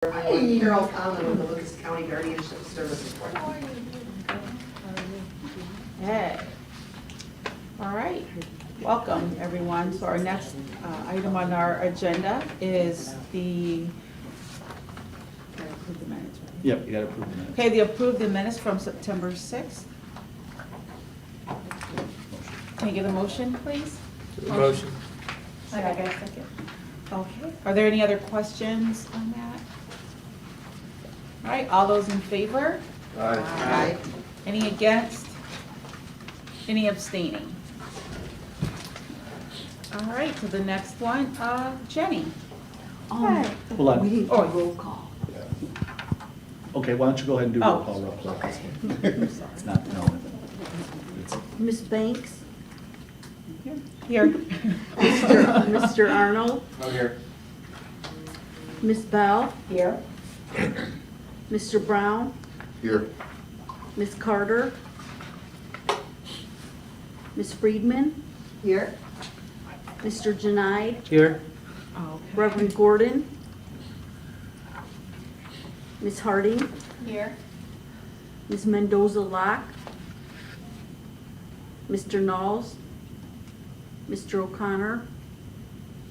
Carol Conlon with the Lucas County Guardianship Services Board. Hey. All right. Welcome, everyone. So our next item on our agenda is the, gotta approve the minutes, right? Yep, you gotta approve the minutes. Okay, the approve the minutes from September 6th. Can I get a motion, please? Motion. Second. Okay. Are there any other questions on that? All right, all those in favor? Aye. Any against? Any abstaining? All right, to the next one, Jenny. Hold We on. need a Oh. roll call. Okay, why don't you go ahead and do roll Oh. call real quick? Okay. It's not, no. It's- Ms. Banks, Here. Mr. Arnold, I'm here. Ms. Bell, Here. Mr. Brown, Here. Ms. Carter, Ms. Friedman, Here. Mr. Janai, Here. Reverend Gordon, Ms. Harding, Here. Ms. Mendoza Locke, Mr. Knowles, Mr. O'Connor,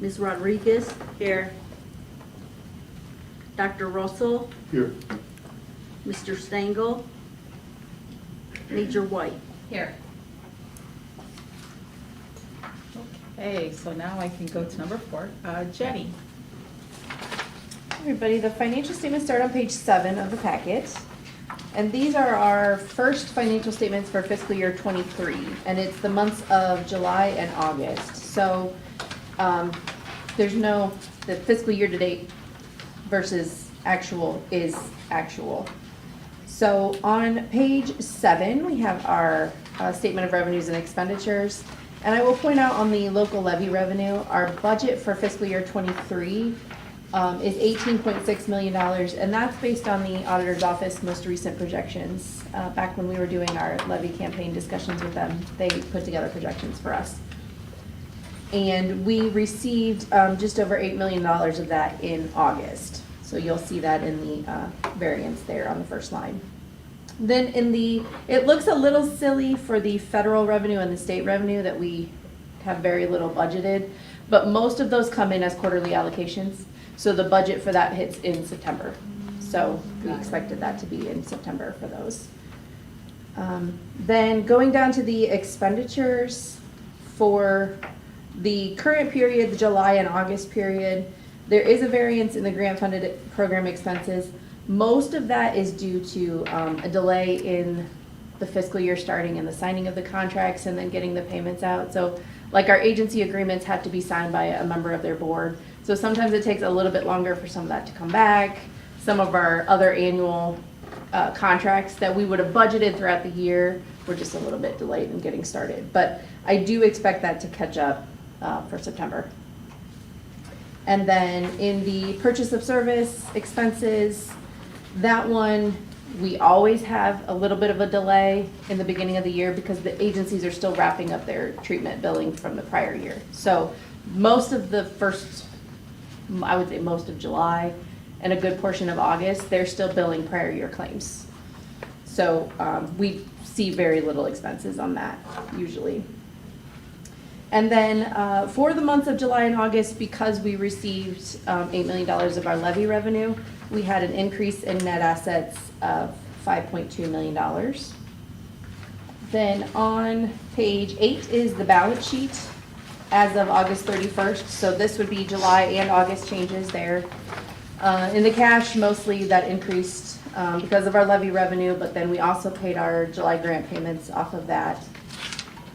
Ms. Rodriguez, Here. Dr. Russell, Here. Mr. Stengel, Major White. Here. Okay, so now I can go to number 4. Jenny. Everybody, the financial statements start on page 7 of the packet. And these are our first financial statements for fiscal year '23, and it's the months of July and August. So there's no, the fiscal year to date versus actual is actual. So on page 7, we have our statement of revenues and expenditures. And I will point out on the local levy revenue, our budget for fiscal year '23 is $18.6 million, and that's based on the auditor's office most recent projections. Back when we were doing our levy campaign discussions with them, they put together projections for us. And we received just over $8 million of that in August. So you'll see that in the variance there on the first line. Then in the, it looks a little silly for the federal revenue and the state revenue that we have very little budgeted, but most of those come in as quarterly allocations. So the budget for that hits in September. So we expected that to be in September for those. Then going down to the expenditures for the current period, the July and August period, there is a variance in the grant funded program expenses. Most of that is due to a delay in the fiscal year starting and the signing of the contracts and then getting the payments out. So like our agency agreements have to be signed by a member of their board. So sometimes it takes a little bit longer for some of that to come back. Some of our other annual contracts that we would have budgeted throughout the year were just a little bit delayed in getting started. But I do expect that to catch up for September. And then in the purchase of service expenses, that one, we always have a little bit of a delay in the beginning of the year because the agencies are still wrapping up their treatment billing from the prior year. So most of the first, I would say most of July and a good portion of August, they're still billing prior year claims. So we see very little expenses on that usually. And then for the months of July and August, because we received $8 million of our levy revenue, we had an increase in net assets of $5.2 million. Then on page 8 is the balance sheet as of August 31st. So this would be July and August changes there. In the cash, mostly that increased because of our levy revenue, but then we also paid our July grant payments off of that.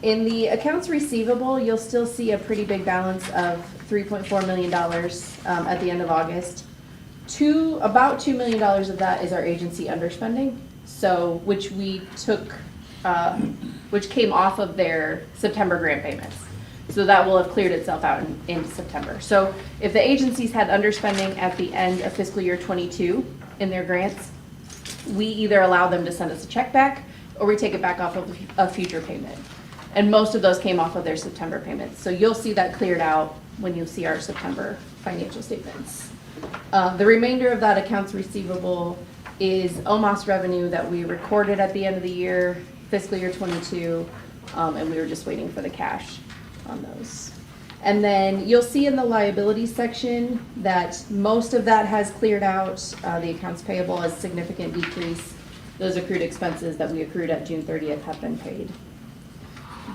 In the accounts receivable, you'll still see a pretty big balance of $3.4 million at the end of August. About $2 million of that is our agency underspending, so which we took, which came off of their September grant payments. So that will have cleared itself out in September. So if the agencies had underspending at the end of fiscal year '22 in their grants, we either allow them to send us a check back or we take it back off of a future payment. And most of those came off of their September payments. So you'll see that cleared out when you see our September financial statements. The remainder of that accounts receivable is OMAS revenue that we recorded at the end of the year, fiscal year '22, and we were just waiting for the cash on those. And then you'll see in the liability section that most of that has cleared out. The accounts payable has significant decrease. Those accrued expenses that we accrued at June 30th have been paid.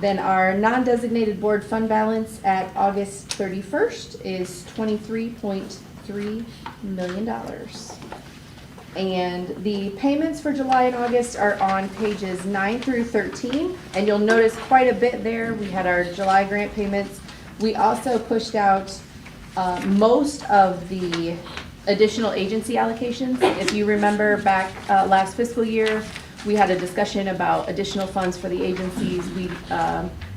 Then our non-designated board fund balance at August 31st is $23.3 million. And the payments for July and August are on pages 9 through 13. And you'll notice quite a bit there. We had our July grant payments. We also pushed out most of the additional agency allocations. If you remember back last fiscal year, we had a discussion about additional funds for the agencies. We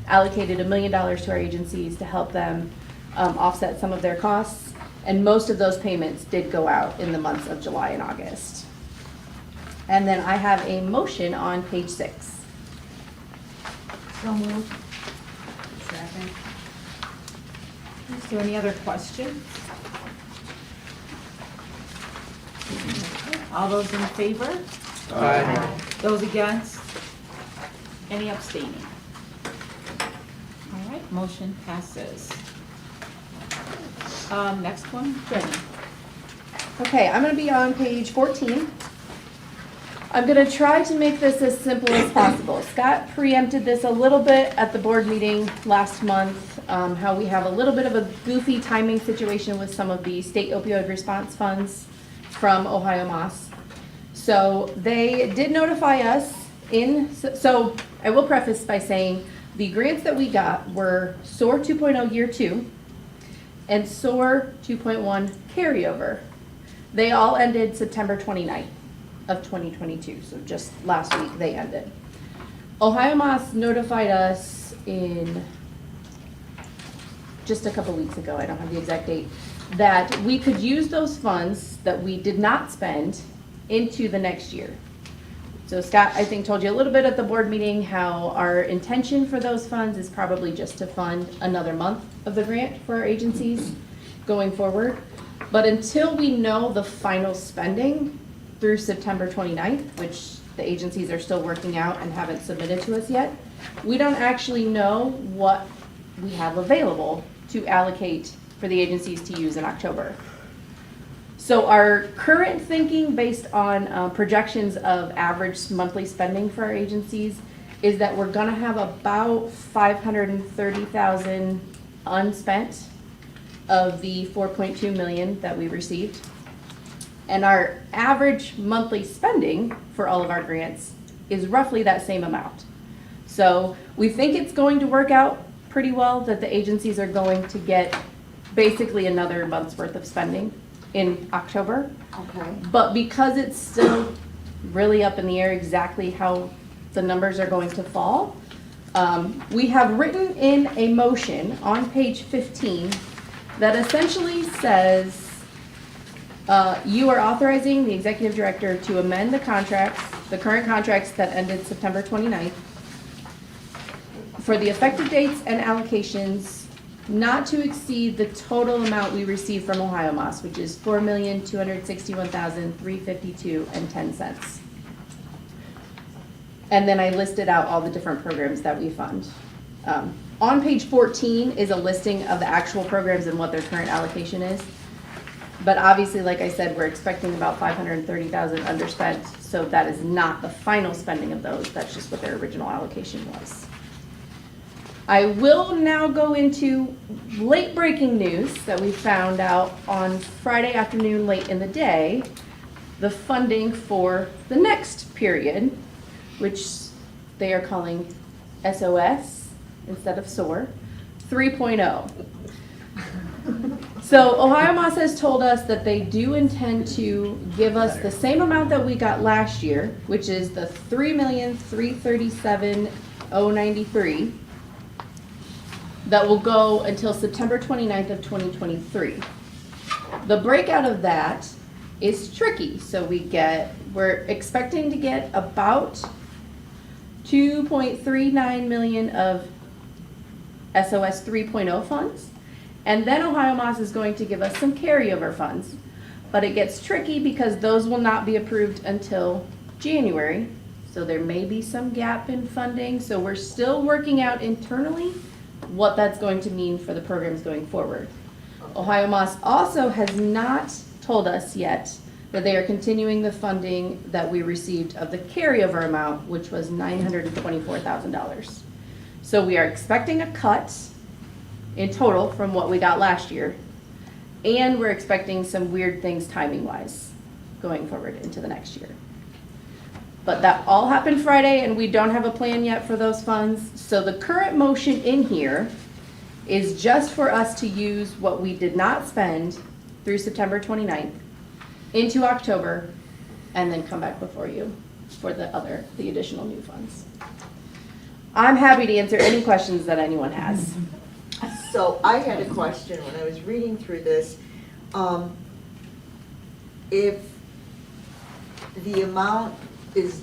allocated $1 million to our agencies to help them offset some of their costs. And most of those payments did go out in the months of July and August. And then I have a motion on page 6. So moved. Second. Is there any other questions? All those in favor? Aye. Those against? Any abstaining? All right, motion passes. Next one, Jenny. Okay, I'm gonna be on page 14. I'm gonna try to make this as simple as possible. Scott preempted this a little bit at the board meeting last month, how we have a little bit of a goofy timing situation with some of the state opioid response funds from Ohio Moss. So they did notify us so I will preface by saying the grants that we got were SOAR 2.0 Year 2 and SOAR 2.1 carryover. They all ended September 29th of 2022, so just last week they ended. Ohio Moss notified us in just a couple weeks ago, I don't have the exact date, that we could use those funds that we did not spend into the next year. So Scott, I think, told you a little bit at the board meeting how our intention for those funds is probably just to fund another month of the grant for our agencies going forward. But until we know the final spending through September 29th, which the agencies are still working out and haven't submitted to us yet, we don't actually know what we have available to allocate for the agencies to use in October. So our current thinking based on projections of average monthly spending for our agencies is that we're gonna have about $530,000 unspent of the 4.2 million that we received. And our average monthly spending for all of our grants is roughly that same amount. So we think it's going to work out pretty well, that the agencies are going to get basically another month's worth of spending in October. Okay. But because it's still really up in the air exactly how the numbers are going to fall, we have written in a motion on page 15 that essentially says, you are authorizing the executive director to amend the contracts, the current contracts that ended September 29th, for the effective dates and allocations not to exceed the total amount we received from Ohio Moss, which is $4,261,352.10. And then I listed out all the different programs that we fund. On page 14 is a listing of the actual programs and what their current allocation is. But obviously, like I said, we're expecting about $530,000 underspent, so that is not the final spending of those. That's just what their original allocation was. I will now go into late breaking news that we found out on Friday afternoon, late in the day, the funding for the next period, which they are calling SOS instead of SOAR 3.0. So Ohio Moss has told us that they do intend to give us the same amount that we got last year, which is the $3,337,093. That will go until September 29th of 2023. The breakout of that is tricky. So we're expecting to get about 2.39 million of SOS 3.0 funds. And then Ohio Moss is going to give us some carryover funds But it gets tricky because those will not be approved until January. So there may be some gap in funding. So we're still working out internally what that's going to mean for the programs going forward. Ohio Moss also has not told us yet that they are continuing the funding that we received of the carryover amount, which was $924,000. So we are expecting a cut in total from what we got last year. And we're expecting some weird things timing-wise going forward into the next year. But that all happened Friday, and we don't have a plan yet for those funds. So the current motion in here is just for us to use what we did not spend through September 29th into October, and then come back before you for the additional new funds. I'm happy to answer any questions that anyone has. So I had a question when I was reading through this. If the amount is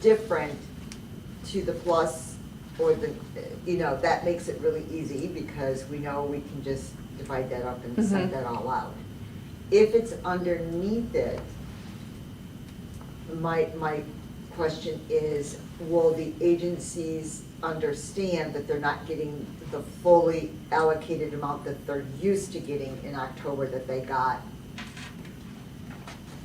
different to the plus or the, that makes it really easy because we know we can just divide that up and send that all out. If it's underneath it, my question is, will the agencies understand that they're not getting the fully allocated amount that they're used to getting in October that they got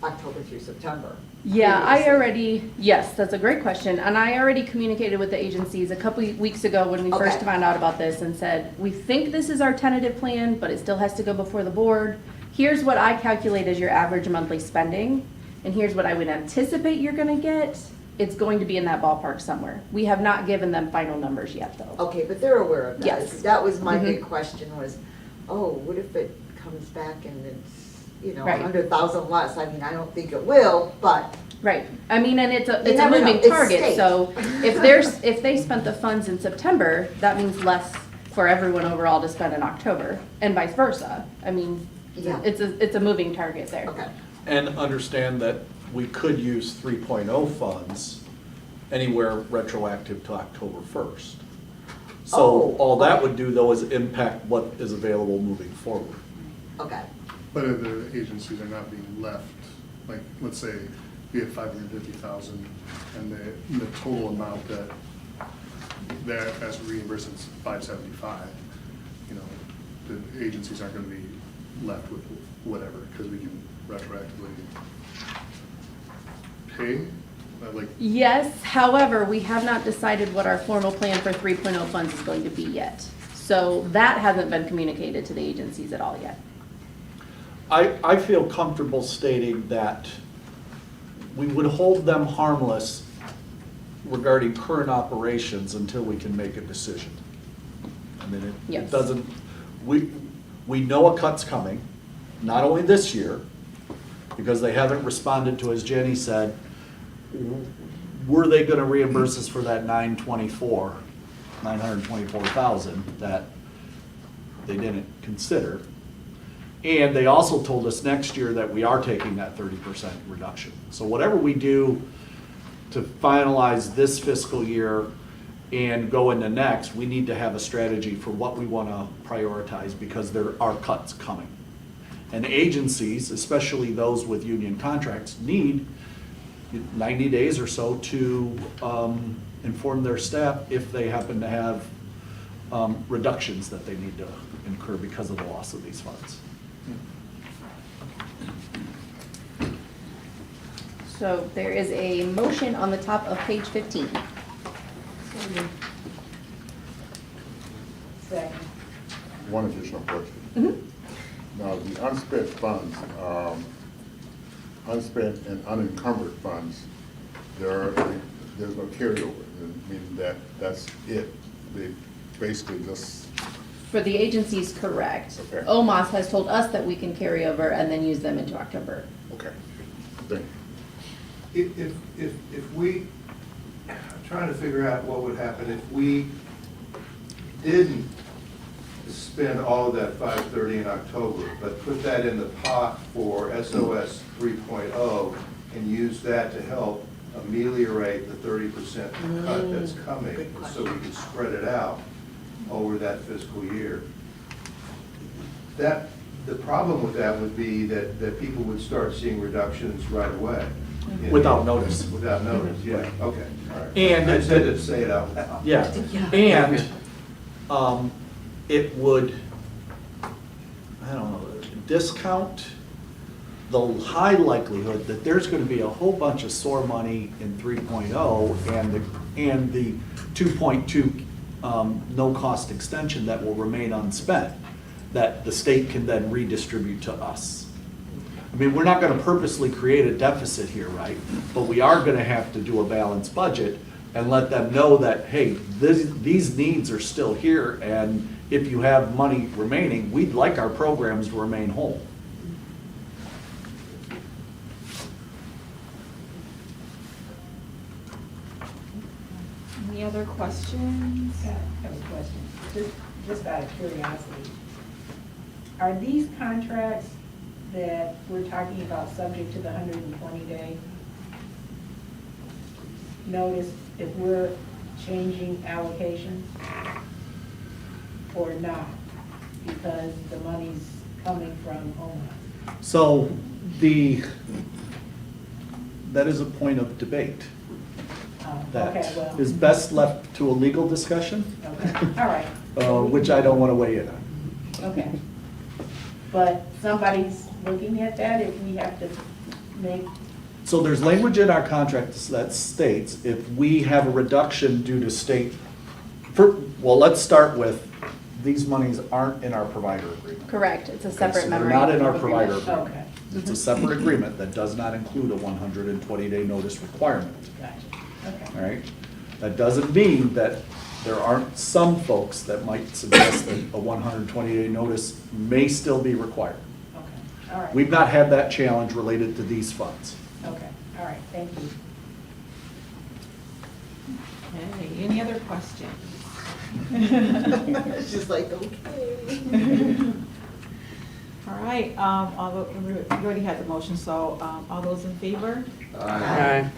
October through September? Yeah, yes, that's a great question. And I already communicated with the agencies a couple weeks ago when we first Okay. found out about this and said, we think this is our tentative plan, but it still has to go before the board. Here's what I calculate as your average monthly spending, and here's what I would anticipate you're gonna get. It's going to be in that ballpark somewhere. We have not given them final numbers yet, though. Okay, but they're aware of that. Yes. That was my big question was, what if it comes back and it's, Right. 100,000 less? I mean, I don't think it will, but. Right, I mean, and it's a never know. moving It's target, state. so if they spent the funds in September, that means less for everyone overall to spend in October, and vice versa. I mean, Yeah. it's a moving target there. Okay. And understand that we could use 3.0 funds anywhere retroactive to October 1st. So Oh, all that okay. would do though is impact what is available moving forward. Okay. But if the agencies are not being left, like, let's say we have 550,000 and the total amount that has reimbursed is 575, the agencies aren't gonna be left with whatever, because we can retroactively pay, like, Yes, however, we have not decided what our formal plan for 3.0 funds is going to be yet. So that hasn't been communicated to the agencies at all yet. I feel comfortable stating that we would hold them harmless regarding current operations until we can make a decision. I mean, it Yes. doesn't, we know a cut's coming, not only this year, because they haven't responded to, as Jenny said, were they gonna reimburse us for that 924,000 that they didn't consider? And they also told us next year that we are taking that 30% reduction. So whatever we do to finalize this fiscal year and go into next, we need to have a strategy for what we want to prioritize because there are cuts coming. And agencies, especially those with union contracts, need 90 days or so to inform their staff if they happen to have reductions that they need to incur because of the loss of these funds. So there is a motion on the top of page 15. One additional question. Now, the unspent funds, unspent and unencumbered funds, there's no carryover, meaning that's it. They basically just, For the agencies, correct. Okay. OMAS has told us that we can carry over and then use them into October. okay, thank you. If we, I'm trying to figure out what would happen if we didn't spend all of that 530 in October, but put that in the pot for SOS 3.0 and use that to help ameliorate the 30% cut that's coming, so we can spread it out over that fiscal year. That the problem with that would be that people would start seeing reductions right away. Without notice. Without notice, yeah, Right. okay, all right. And- I said to say it out loud. Yeah, and, it would, I don't know, discount the high likelihood that there's gonna be a whole bunch of SOAR money in 3.0 and the 2.2, no-cost extension that will remain unspent, that the state can then redistribute to us. I mean, we're not gonna purposely create a deficit here, right? But we are gonna have to do a balanced budget and let them know that, hey, these needs are still here, and if you have money remaining, we'd like our programs to remain whole. Any other questions? I have a question, just out of curiosity. Are these contracts that we're talking about subject to the 120-day notice if we're changing allocation or not? Because the money's coming from OMA. So that is a point of debate. That Okay, well, is best left to a legal discussion, okay, all right. which I don't want to weigh in on. Okay. But somebody's looking at that if we have to make, So there's language in our contract that states if we have a reduction due to state, well, let's start with, these monies aren't in our provider agreement. Correct, it's a Okay, separate so they're memorandum. not in our of provider agreement. agreement. okay, It's a separate agreement that does not include a 120-day notice requirement. gotcha, okay. All right? That doesn't mean that there aren't some folks that might suggest that a 120-day notice may still be required. Okay, all right. We've not had that challenge related to these funds. Okay, all right, thank you. Okay, any other questions? It's just like, okay. All right, we already had the motion, so all those in favor? Aye.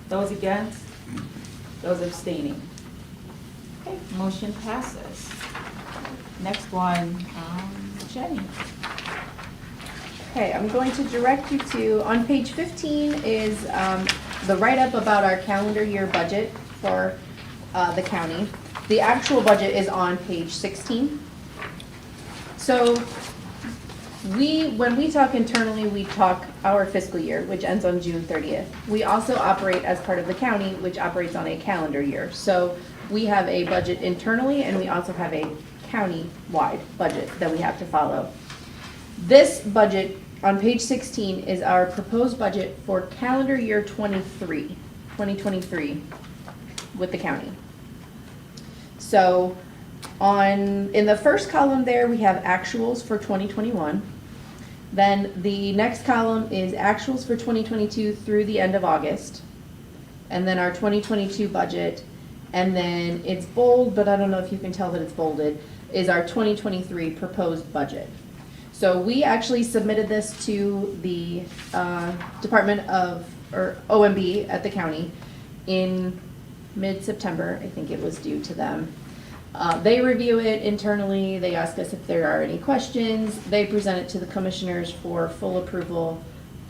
Those against? Those abstaining? Okay, motion passes. Next one, Jenny. Okay, I'm going to direct you to, on page 15 is the write-up about our calendar year budget for the county. The actual budget is on page 16. So when we talk internally, we talk our fiscal year, which ends on June 30th. We also operate as part of the county, which operates on a calendar year. So we have a budget internally, and we also have a county-wide budget that we have to follow. This budget on page 16 is our proposed budget for calendar year 2023 with the county. So in the first column there, we have actuals for 2021. Then the next column is actuals for 2022 through the end of August. And then our 2022 budget. And then it's bold, but I don't know if you can tell that it's bolded, is our 2023 proposed budget. So we actually submitted this to the Department of, or OMB at the county in mid-September. I think it was due to them. They review it internally, they ask us if there are any questions, they present it to the commissioners for full approval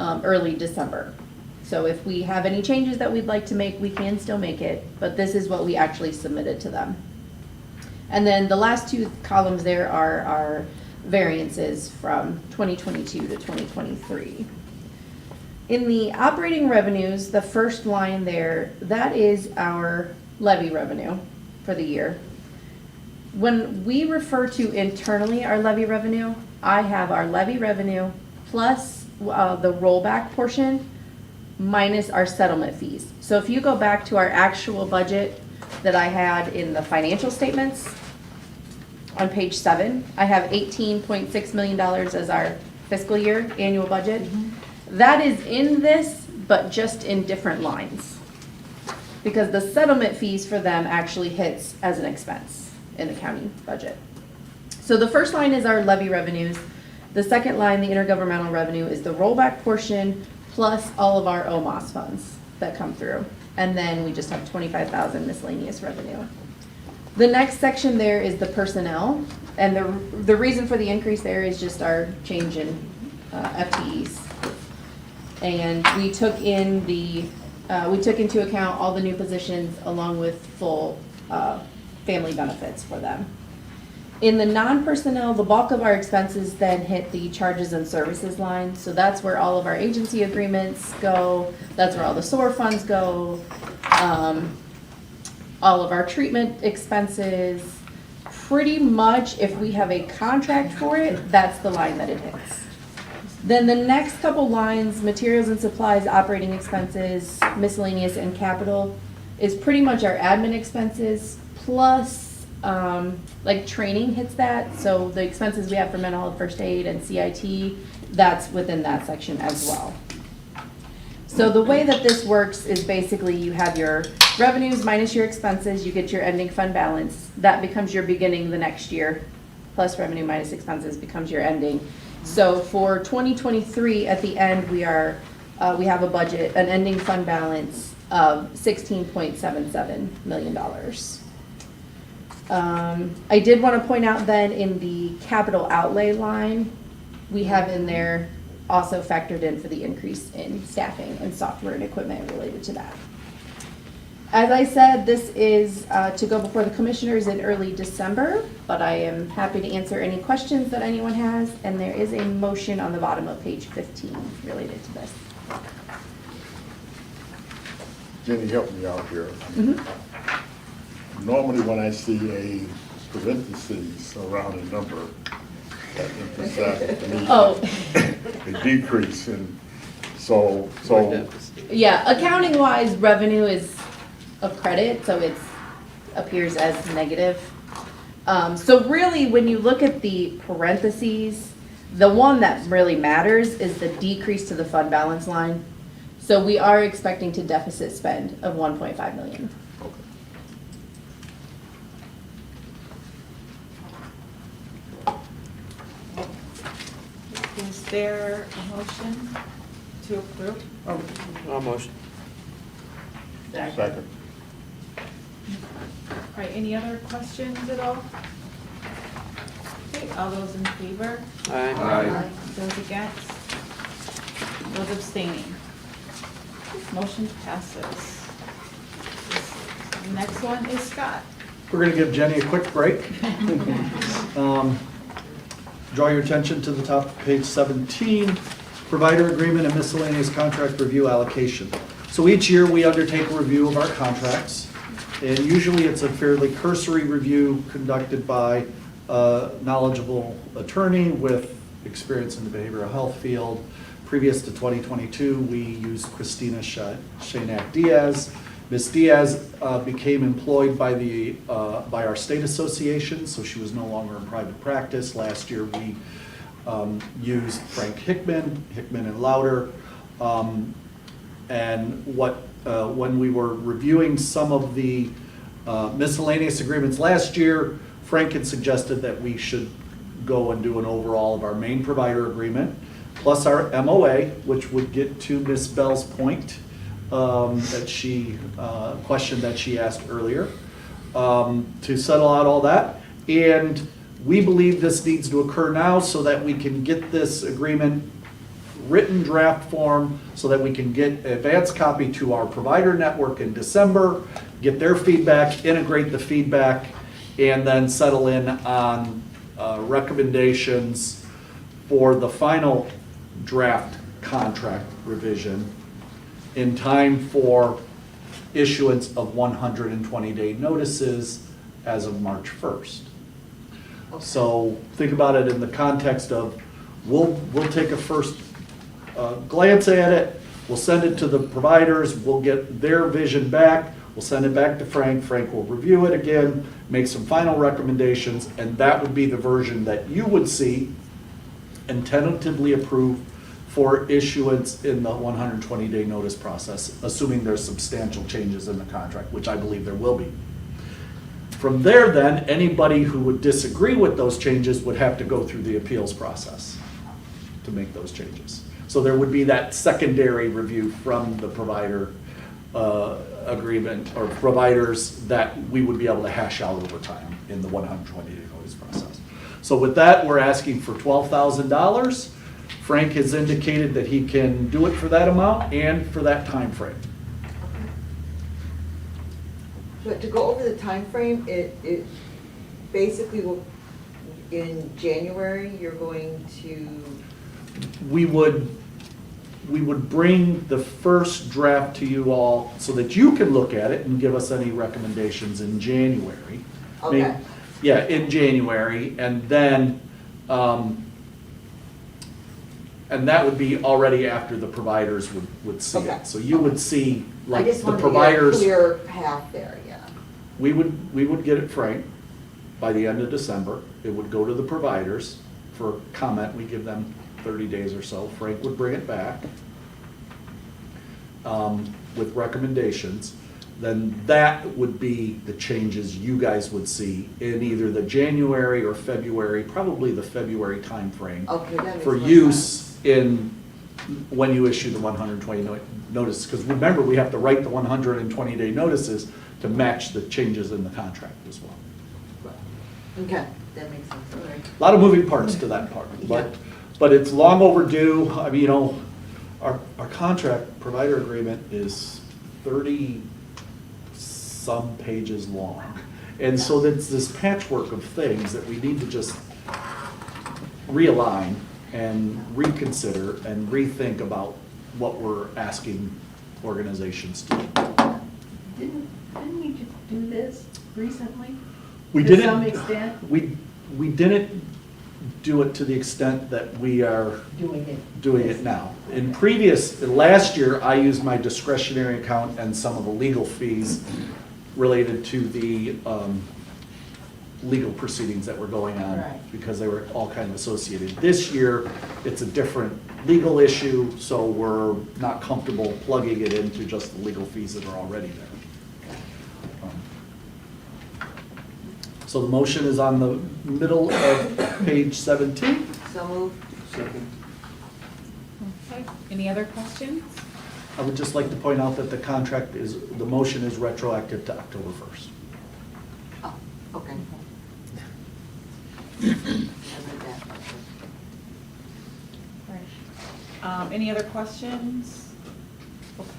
early December. So if we have any changes that we'd like to make, we can still make it, but this is what we actually submitted to them. And then the last two columns there are our variances from 2022 to 2023. In the operating revenues, the first line there, that is our levy revenue for the year. When we refer to internally our levy revenue, I have our levy revenue plus the rollback portion minus our settlement fees. So if you go back to our actual budget that I had in the financial statements, on page 7, I have $18.6 million as our fiscal year annual budget. That is in this, but just in different lines. Because the settlement fees for them actually hits as an expense in the county budget. So the first line is our levy revenues. The second line, the intergovernmental revenue, is the rollback portion plus all of our OMAS funds that come through. And then we just have 25,000 miscellaneous revenue. The next section there is the personnel. And the reason for the increase there is just our change in FTEs. And we took into account all the new positions along with full family benefits for them. In the non-personnel, the bulk of our expenses then hit the charges and services line. So that's where all of our agency agreements go. That's where all the SOAR funds go. All of our treatment expenses. Pretty much if we have a contract for it, that's the line that it hits. Then the next couple lines, materials and supplies, operating expenses, miscellaneous and capital, is pretty much our admin expenses, plus like training hits that. So the expenses we have for mental health first aid and CIT, that's within that section as well. So the way that this works is basically you have your revenues minus your expenses, you get your ending fund balance. That becomes your beginning the next year, plus revenue minus expenses becomes your ending. So for 2023, at the end, we have a budget, an ending fund balance of $16.77 million. I did want to point out then in the capital outlay line, we have in there also factored in for the increase in staffing and software and equipment related to that. As I said, this is to go before the commissioners in early December, but I am happy to answer any questions that anyone has, and there is a motion on the bottom of page 15 related to this. Jenny, help me out here. Mm-hmm. Normally when I see a parentheses around a number, that emphasizes to me Oh. a decrease in, so Yeah, accounting wise, revenue is a credit, so it appears as negative. So really, when you look at the parentheses, the one that really matters is the decrease to the fund balance line. So we are expecting to deficit spend of 1.5 million. Is there a motion to approve? Or I'll motion. second. All right, any other questions at all? Okay, all those in favor? Aye. Those against? Those abstaining? Motion passes. The next one is Scott. We're going to give Jenny a quick break. Draw your attention to the top of page 17, provider agreement and miscellaneous contract review allocation. So each year we undertake a review of our contracts, and usually it's a fairly cursory review conducted by a knowledgeable attorney with experience in the behavioral health field. Previous to 2022, we used Christina Shanak Diaz. Ms. Diaz became employed by our state association, so she was no longer in private practice. Last year, we used Frank Hickman and Louder. And when we were reviewing some of the miscellaneous agreements last year, Frank had suggested that we should go and do an overall of our main provider agreement, plus our MOA, which would get to Ms. Bell's point. That she question that she asked earlier, to settle out all that. And we believe this needs to occur now so that we can get this agreement written draft form so that we can get advance copy to our provider network in December, get their feedback, integrate the feedback, and then settle in on recommendations for the final draft contract revision in time for issuance of 120-day notices as of March 1st. So think about it in the context of we'll take a first glance at it, we'll send it to the providers, we'll get their vision back, we'll send it back to Frank, Frank will review it again, make some final recommendations, and that would be the version that you would see and tentatively approve for issuance in the 120-day notice process, assuming there's substantial changes in the contract, which I believe there will be. From there then, anybody who would disagree with those changes would have to go through the appeals process to make those changes. So there would be that secondary review from the provider agreement or providers that we would be able to hash out over time in the 120-day notice process. So with that, we're asking for $12,000. Frank has indicated that he can do it for that amount and for that time frame. But to go over the time frame, it basically will, in January, you're going to, We would bring the first draft to you all so that you can look at it and give us any recommendations in January. Okay. Yeah, in January, and then, and that would be already after the providers would see Okay. it. So you would see, I like, just the wanted to get a providers. clear path there, yeah. We would get it framed by the end of December. It would go to the providers for comment. We give them 30 days or so. Frank would bring it back with recommendations. Then that would be the changes you guys would see in either the January or February, probably the February timeframe. Okay, that makes For more use in, when you issue the 120 notice. Because remember, we have to write the 120-day notices to match the changes in the contract as well. Okay, that makes sense, all right. A lot of moving parts to that part, but it's long overdue. I mean, our contract provider agreement is 30-some pages long. And so that's this patchwork of things that we need to just realign and reconsider and rethink about what we're asking organizations to do. Didn't we just do this recently? We To didn't. some extent? We didn't do it to the extent that we are doing it now. Last year, I used my discretionary account and some of the legal fees related to the legal proceedings that were going on, Right. because they were all kind of associated. This year, it's a different legal issue, so we're not comfortable plugging it into just the legal fees that are already there. So the motion is on the middle of page 17. So moved. Second. Okay, any other questions? I would just like to point out that the motion is retroactive to October 1st. Oh, okay. I read that. Any other questions?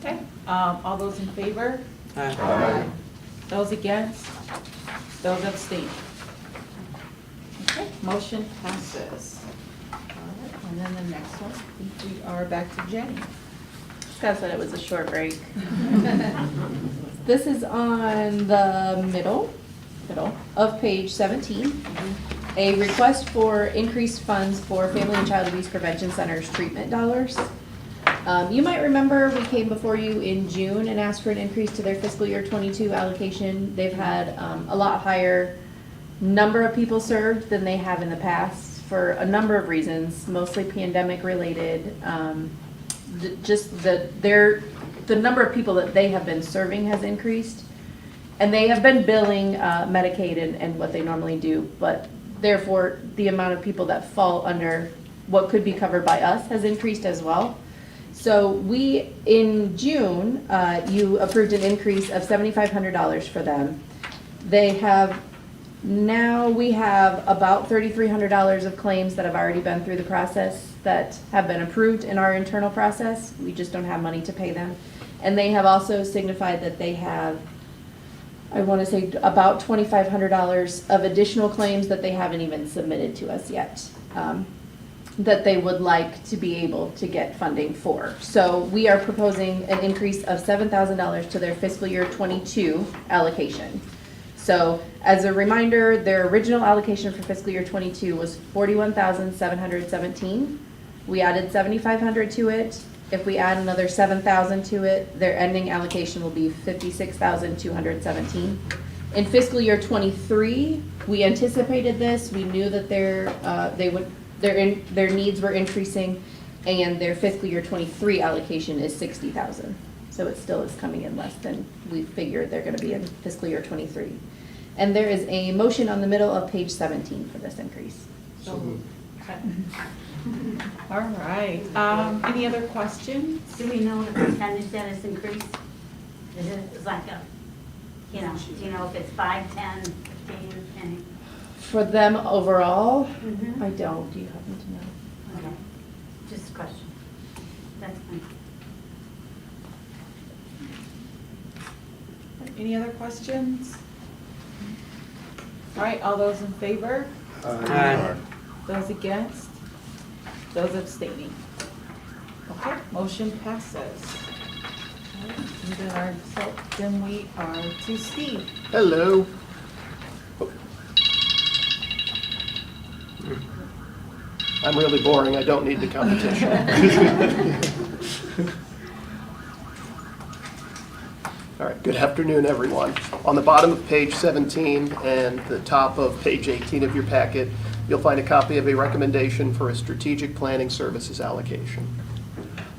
Okay, all those in favor? Aye. Those against? Those abstain? Okay, motion passes. All right, and then the next one, I think we are back to Jenny. Scott said it was a short break. This is on the middle of page 17. A request for increased funds for Family and Child Abuse Prevention Center's treatment dollars. You might remember we came before you in June and asked for an increase to their fiscal year 22 allocation. They've had a lot higher number of people served than they have in the past for a number of reasons, mostly pandemic related. Just the number of people that they have been serving has increased. And they have been billing Medicaid and what they normally do, but therefore the amount of people that fall under what could be covered by us has increased as well. So we, in June, you approved an increase of $7,500 for them. We have about $3,300 of claims that have already been through the process that have been approved in our internal process. We just don't have money to pay them. And they have also signified that they have, I want to say, about $2,500 of additional claims that they haven't even submitted to us yet, that they would like to be able to get funding for. So we are proposing an increase of $7,000 to their fiscal year 22 allocation. So as a reminder, their original allocation for fiscal year 22 was $41,717. We added $7,500 to it. If we add another $7,000 to it, their ending allocation will be $56,217. In fiscal year 23, we anticipated this. We knew that their needs were increasing, and their fiscal year 23 allocation is $60,000. So it still is coming in less than we figured they're going to be in fiscal year 23. And there is a motion on the middle of page 17 for this increase. So moved. All right, any other questions? Do we know the percentage that is increased? Is it like a, do you know if it's 5, 10, 15, any? For them overall, Mhm. I don't. Do you happen to know? Okay. Just a question. That's fine. Any other questions? All right, all those in favor? Aye. Those against? Those abstaining? Okay, motion passes. All right, then we are to Steve. Hello. I'm really boring, I don't need the competition. All right, good afternoon, everyone. On the bottom of page 17 and the top of page 18 of your packet, you'll find a copy of a recommendation for a strategic planning services allocation.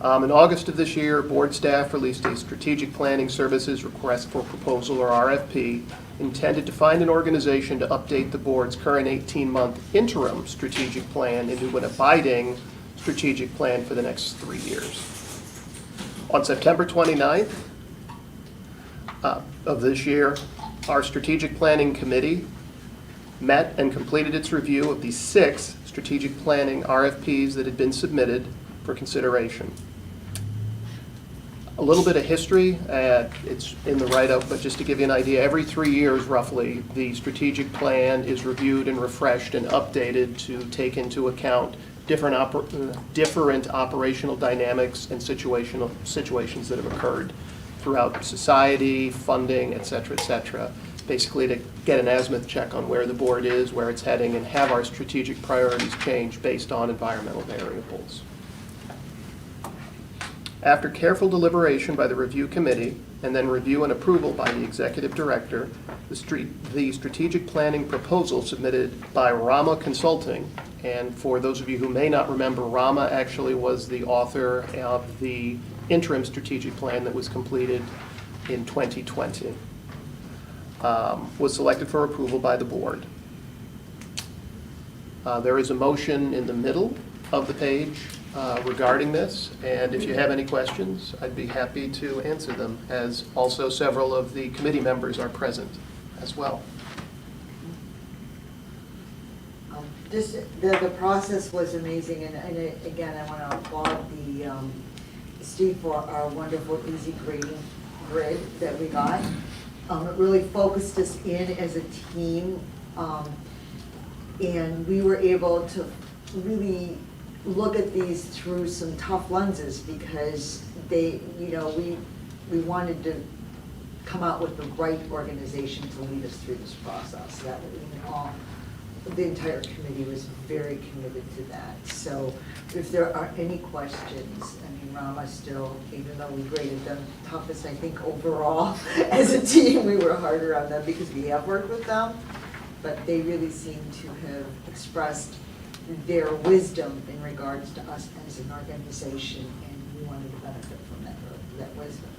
In August of this year, board staff released a strategic planning services request for proposal, or RFP, intended to find an organization to update the board's current 18-month interim strategic plan into an abiding strategic plan for the next 3 years. On September 29th of this year, our strategic planning committee met and completed its review of the 6 strategic planning RFPs that had been submitted for consideration. A little bit of history, it's in the write-up, but just to give you an idea, every 3 years roughly, the strategic plan is reviewed and refreshed and updated to take into account different operational dynamics and situations that have occurred throughout society, funding, et cetera, basically to get an azimuth check on where the board is, where it's heading, and have our strategic priorities change based on environmental variables. After careful deliberation by the review committee, and then review and approval by the executive director, the strategic planning proposal submitted by Rama Consulting, and for those of you who may not remember, Rama actually was the author of the interim strategic plan that was completed in 2020, was selected for approval by the board. There is a motion in the middle of the page regarding this, and if you have any questions, I'd be happy to answer them, as also several of the committee members are present as well. The process was amazing, and again, I want to applaud Steve for our wonderful easy grading grid that we got. It really focused us in as a team, and we were able to really look at these through some tough lenses, because we wanted to come out with the right organization to lead us through this process. That the entire committee was very committed to that. So if there are any questions, I mean, Rama still, even though we graded them toughest, I think overall, as a team, we were harder on them because we have worked with them, but they really seem to have expressed their wisdom in regards to us as an organization, and we wanted to benefit from that wisdom.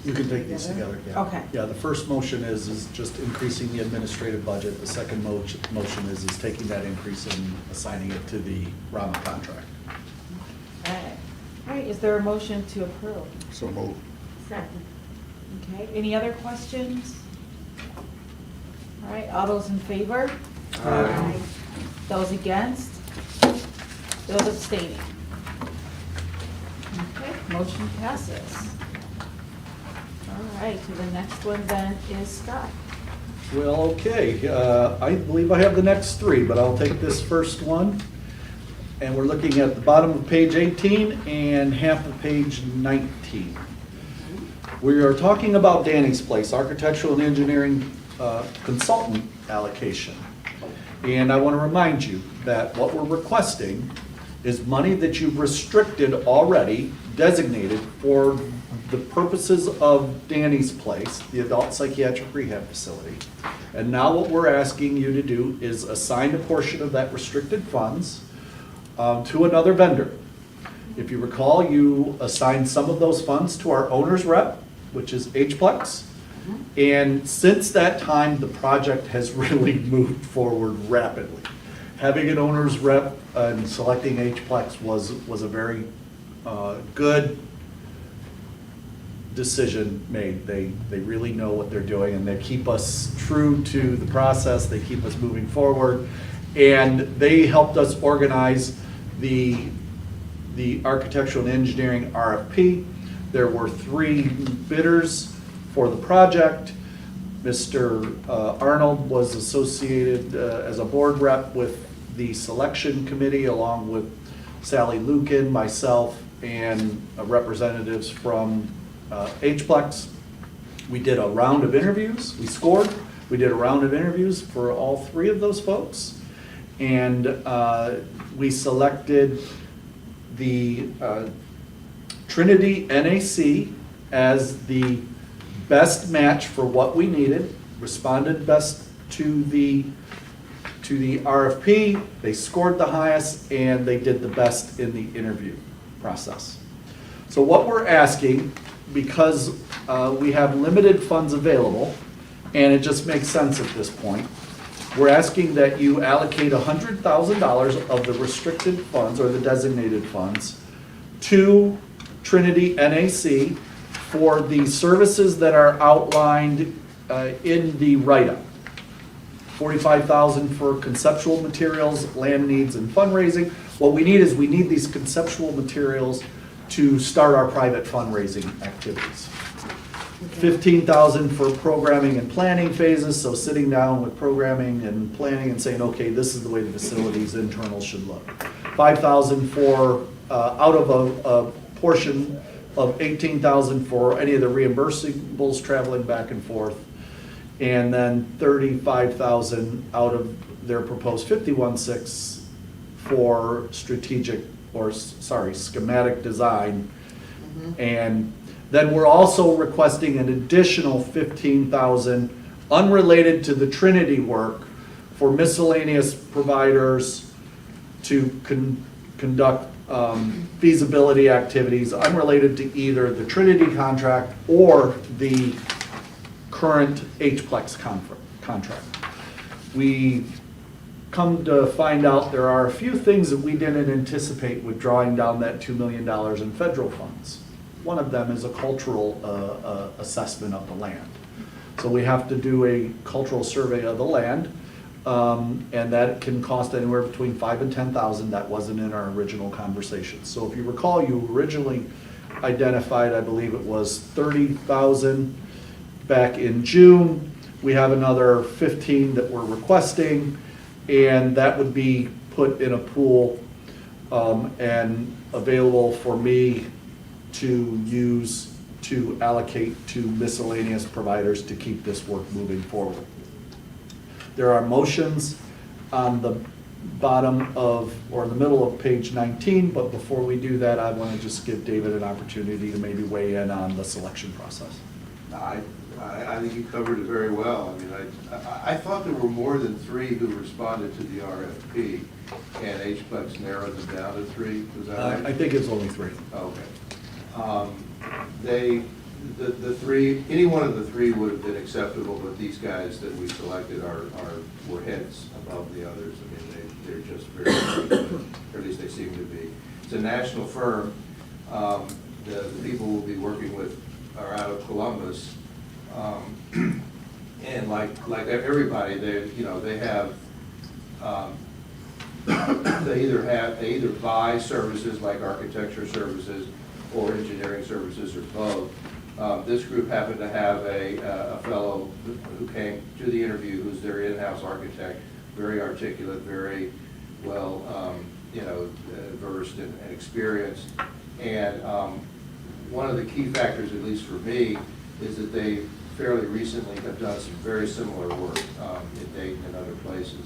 You can take these together, yeah. Okay. Yeah, the first motion is just increasing the administrative budget. The second motion is taking that increase and assigning it to the Rama contract. All right, is there a motion to approve? So move. Second. Okay, any other questions? All right, all those in favor? Aye. Those against? Those abstaining? Okay, motion passes. All right, so the next one then is Scott. Well, okay, I believe I have the next 3, but I'll take this first one. And we're looking at the bottom of page 18 and half of page 19. We are talking about Danny's Place, architectural and engineering consultant allocation. And I want to remind you that what we're requesting is money that you've restricted already, designated for the purposes of Danny's Place, the adult psychiatric rehab facility. And now what we're asking you to do is assign a portion of that restricted funds to another vendor. If you recall, you assigned some of those funds to our owner's rep, which is HPlex. And since that time, the project has really moved forward rapidly. Having an owner's rep and selecting HPlex was a very good decision made. They really know what they're doing, and they keep us true to the process, they keep us moving forward. And they helped us organize the architectural and engineering RFP. There were 3 bidders for the project. Mr. Arnold was associated as a board rep with the selection committee, along with Sally Lukin, myself, and representatives from HPlex. We did a round of interviews. We scored. We did a round of interviews for all 3 of those folks. And we selected the Trinity NAC as the best match for what we needed, responded best to the RFP. They scored the highest, and they did the best in the interview process. So what we're asking, because we have limited funds available, and it just makes sense at this point, we're asking that you allocate $100,000 of the restricted funds or the designated funds to Trinity NAC for the services that are outlined in the write-up. $45,000 for conceptual materials, land needs, and fundraising. What we need is we need these conceptual materials to start our private fundraising activities. $15,000 for programming and planning phases, so sitting down with programming and planning and saying, okay, this is the way the facilities internal should look. $5,000 for out of a portion of $18,000 for any of the reimbursables traveling back and forth, and then $35,000 out of their proposed 51.6 for schematic design. And then we're also requesting an additional $15,000 unrelated to the Trinity work for miscellaneous providers to conduct feasibility activities unrelated to either the Trinity contract or the current HPlex contract. We come to find out there are a few things that we didn't anticipate with drawing down that $2 million in federal funds. One of them is a cultural assessment of the land. So we have to do a cultural survey of the land, and that can cost anywhere between $5,000 and $10,000. That wasn't in our original conversation. So if you recall, you originally identified, I believe it was $30,000 back in June. We have another 15 that we're requesting, and that would be put in a pool and available for me to use to allocate to miscellaneous providers to keep this work moving forward. There are motions on the bottom of, or in the middle of page 19, but before we do that, I want to just give David an opportunity to maybe weigh in on the selection process. I think you covered it very well. I mean, I thought there were more than 3 who responded to the RFP, and HPlex narrowed them down to 3. Was that right? I think it's only 3. Okay. The 3, any one of the 3 would have been acceptable, but these guys that we selected were heads above the others. I mean, they're just very good, or at least they seem to be. It's a national firm. The people we'll be working with are out of Columbus. And like everybody, they have they either buy services like architecture services or engineering services or both. This group happened to have a fellow who came to the interview who's their in-house architect, very articulate, very well versed and experienced. And one of the key factors, at least for me, is that they fairly recently have done some very similar work in Dayton and other places.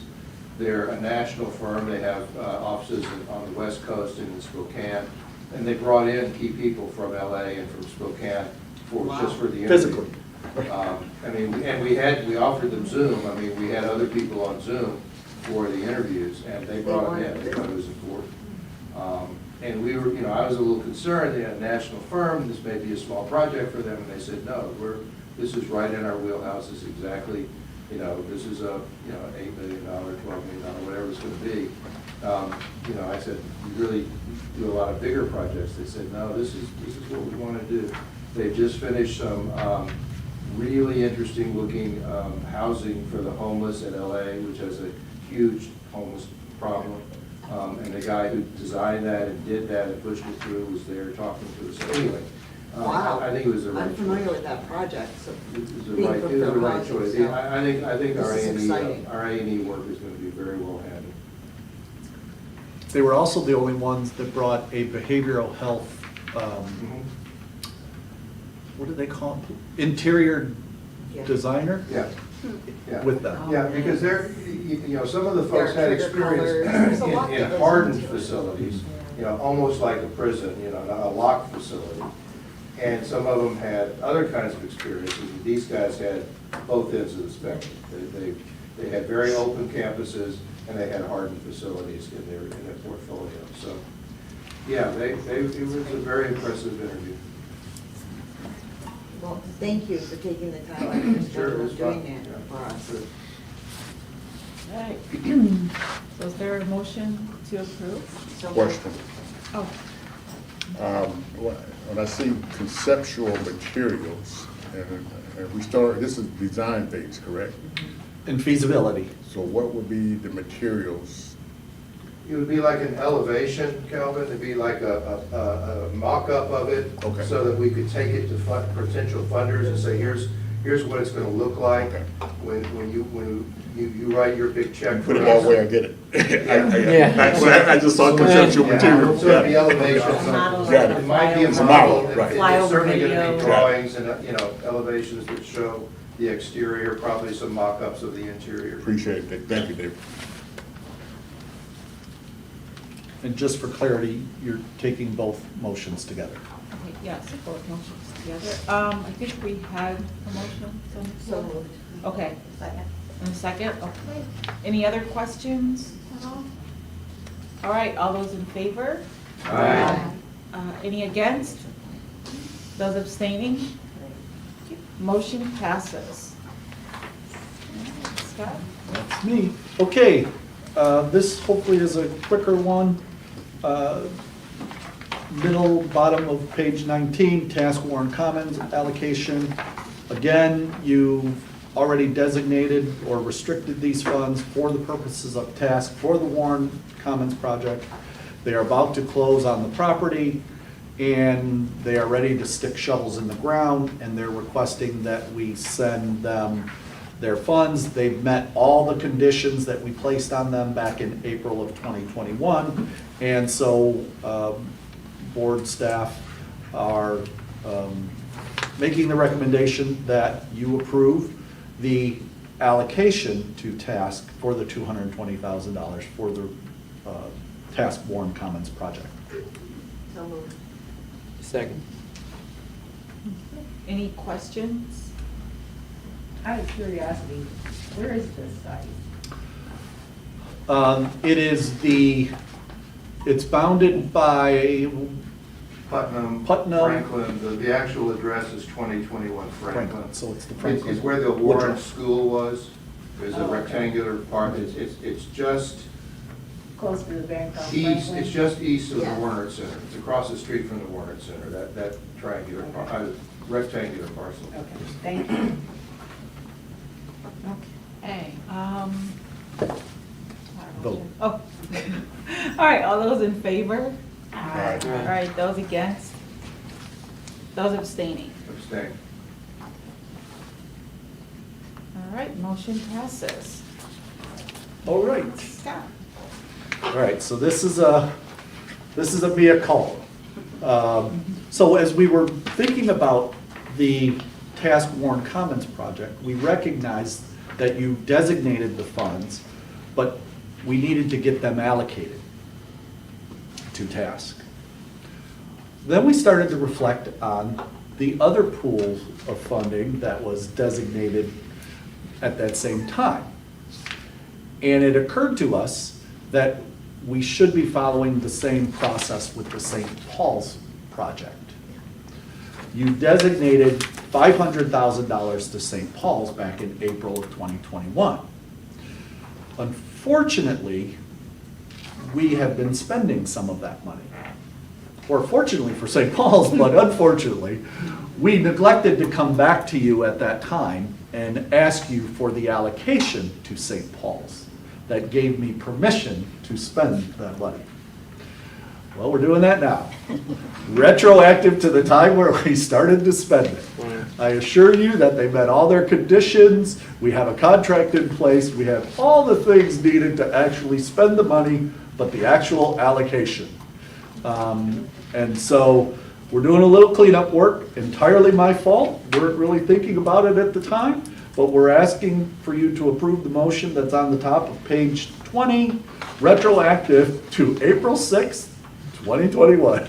They're a national firm. They have offices on the West Coast and in Spokane, and they brought in key people from LA and from Spokane just for the interview. Physically. I mean, and we offered them Zoom. I mean, we had other people on Zoom for the interviews, and they brought them in. They thought it was important. And we were, I was a little concerned. They had a national firm. This may be a small project for them, and they said, no, this is right in our wheelhouse. This is exactly, this is a, $8 million, $12 million, whatever it's going to be. I said, we really do a lot of bigger projects. They said, no, this is what we want to do. They've just finished some really interesting looking housing for the homeless in LA, which has a huge homeless problem. And the guy who designed that and did that and pushed it through was there talking to us. So anyway, Wow. I think it was the right I'm choice. familiar with that project, so. It was the being right, from it was the Fair right Housing, choice. so I think this our is A&E, exciting. our A&E work is gonna be very well handled. They were also the only ones that brought a behavioral health, what do they call it? Interior Yeah. designer Yeah, yeah. with them. Yeah, because they're, you know, some of the folks There are had trigger colors. experience There's a lot that in goes hardened into it. facilities, you know, almost like a prison, you know, a locked facility. And some of them had other kinds of experiences, and these guys had both ends of the spectrum. They had very open campuses, and they had hardened facilities in their portfolio. So, yeah, it was a very impressive interview. Well, thank you for taking the time out of your Sure, schedule it's and doing fine. that for us. Sure. All right. So is there a motion to approve? Question. Oh, When I see conceptual materials, and we started, this is design phase, correct? And feasibility. So what would be the materials? It would be like an elevation, Calvin, it'd be like a mock-up of it. Okay. So that we could take it to potential funders and say, here's what it's gonna look like Okay. when you write your big check. Put it for us. all where I get it. Yeah. I just saw conceptual Yeah, material. so it'd be elevation. A model, Got like it. It might be a It's a model, model, right. it's certainly gonna Flyover be video. drawings and, you know, elevations that show the exterior, probably some mock-ups of the interior. Appreciate that. Thank you, Dave. And just for clarity, you're taking both motions together. okay, yes, both motions together. I think we had a motion. So moved. Okay, Second. in a second, okay. Any other questions at all? All right, all those in favor? Aye. Any against? Those abstaining? Motion passes. Scott? That's me. Okay, this hopefully is a quicker one. Middle, bottom of page 19, task Warren Commons allocation. Again, you've already designated or restricted these funds for the purposes of task for the Warren Commons project. They are about to close on the property, and they are ready to stick shovels in the ground, and they're requesting that we send them their funds. They've met all the conditions that we placed on them back in April of 2021, and so board staff are making the recommendation that you approve the allocation to task for the $220,000 for the task Warren Commons project. So moved. Second. Any questions? Out of curiosity, where is this site? It is it's bounded by Putnam, Putnam. Franklin, the actual address is 2021 Franklin. Franklin, so it's the It's Franklin. where the Warren Woodruff. School was. There's a Oh, okay. rectangular part, it's just Close to the bank on east, Franklin? it's just east of the Yeah. Warren Center. It's across the street from the Warren Center, that triangular, rectangular parcel. Okay, thank you. Okay. Vote. Oh. All right, all those in favor? Aye. All right, those against? Those abstaining? Abstain. All right, motion passes. All right. Scott? All right, so this is a mea culpa. So as we were thinking about the Task Warren Commons project, we recognized that you designated the funds, but we needed to get them allocated to task. Then we started to reflect on the other pool of funding that was designated at that same time. And it occurred to us that we should be following the same process with the St. Paul's project. You designated $500,000 to St. Paul's back in April of 2021. Unfortunately, we have been spending some of that money. or fortunately for St. Paul's, but unfortunately, we neglected to come back to you at that time and ask you for the allocation to St. Paul's that gave me permission to spend that money. Well, we're doing that now. Retroactive to the time where we started to spend it. I assure you that they met all their conditions, we have a contract in place, we have all the things needed to actually spend the money, but the actual allocation. And so, we're doing a little cleanup work, entirely my fault, weren't really thinking about it at the time, but we're asking for you to approve the motion that's on the top of page 20, retroactive to April 6th, 2021.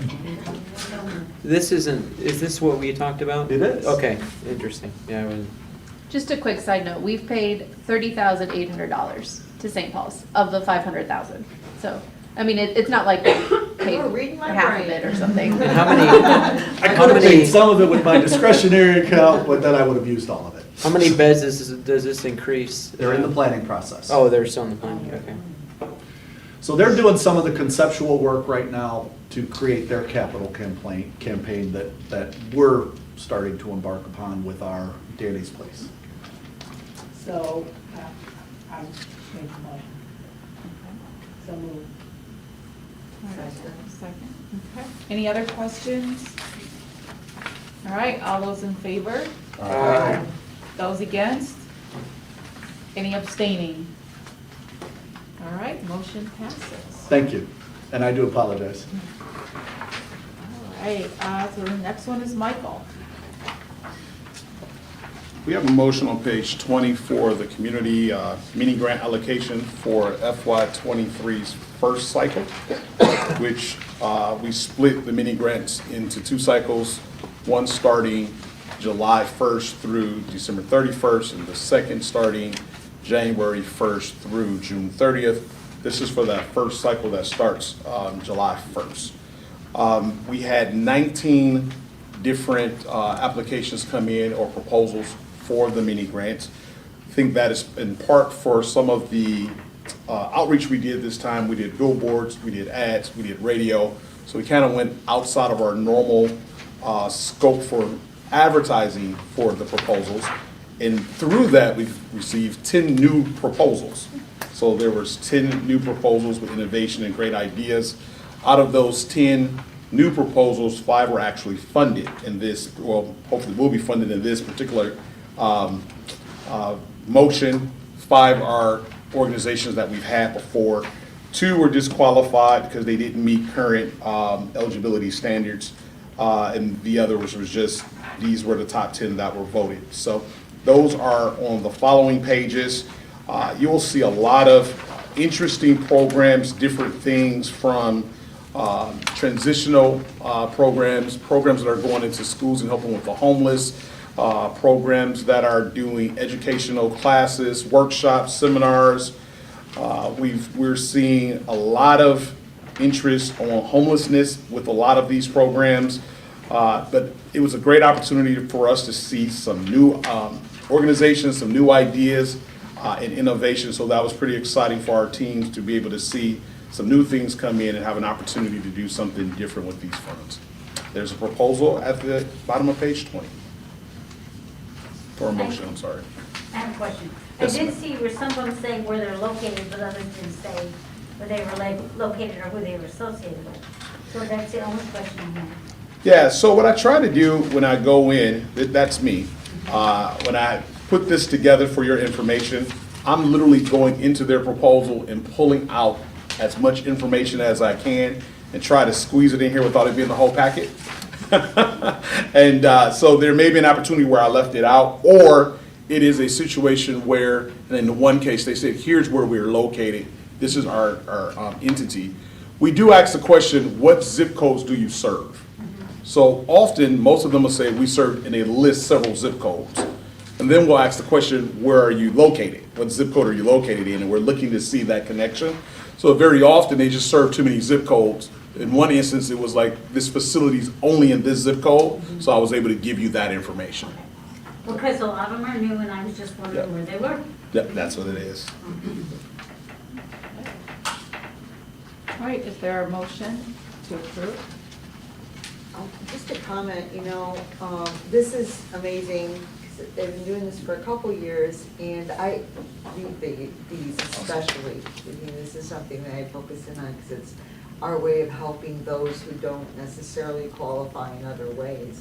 This isn't, is this what we talked about? It is. Okay, interesting. Yeah, I was, Just a quick side note, we've paid $30,800 to St. Paul's of the 500,000. So, I mean, it's not like we paid You're reading my half of brain. it or something. and how many, I how could have paid many, some of it with my discretionary account, but then I would have used all of it. how many beds does this increase? They're in the planning process. Oh, they're still in the planning, okay. So they're doing some of the conceptual work right now to create their capital campaign that we're starting to embark upon with our Danny's Place. So, I'm making a motion. So moved. All right, second. Okay. Any other questions? All right, all those in favor? Aye. Those against? Any abstaining? All right, motion passes. Thank you, and I do apologize. All right, so the next one is Michael. We have a motion on page 20 for the community mini grant allocation for FY '23's first cycle, which we split the mini grants into two cycles, one starting July 1st through December 31st, and the second starting January 1st through June 30th. This is for that first cycle that starts July 1st. We had 19 different applications come in or proposals for the mini grants. I think that is in part for some of the outreach we did this time. We did billboards, we did ads, we did radio. So we kind of went outside of our normal scope for advertising for the proposals. And through that, we've received 10 new proposals. So there was 10 new proposals with innovation and great ideas. Out of those 10 new proposals, 5 were actually funded in this, well, hopefully will be funded in this particular motion. 5 are organizations that we've had before. 2 were disqualified because they didn't meet current eligibility standards. And the other was just, these were the top 10 that were voted. So those are on the following pages. You will see a lot of interesting programs, different things from transitional programs that are going into schools and helping with the homeless, programs that are doing educational classes, workshops, seminars. We're seeing a lot of interest on homelessness with a lot of these programs. But it was a great opportunity for us to see some new organizations, some new ideas and innovation. So that was pretty exciting for our teams to be able to see some new things come in and have an opportunity to do something different with these funds. There's a proposal at the bottom of page 20. Or a motion, I'm sorry. I have a question. Yes, I did ma'am. see where some of them say where they're located, but others didn't say where they were located or who they were associated with. So that's the only question I have. Yeah, so what I try to do when I go in, that's me, when I put this together for your information, I'm literally going into their proposal and pulling out as much information as I can and try to squeeze it in here without it being the whole packet. And so there may be an opportunity where I left it out, or it is a situation where, and in the one case, they said, here's where we're located. This is our entity. We do ask the question, what zip codes do you serve? So often, most of them will say we serve, and they list several zip codes. And then we'll ask the question, where are you located? What zip code are you located in? And we're looking to see that connection. So very often, they just serve too many zip codes. In one instance, it was like, this facility's only in this zip code, so I was able to give you that information. Because a lot of them are new and I was just wondering Yeah. where they were. Yep, that's what it is. All right, is there a motion to approve? comment, this is amazing, 'cause I've been doing this for a couple years, and I read these especially. This is something that I focus in on, because it's our way of helping those who don't necessarily qualify in other ways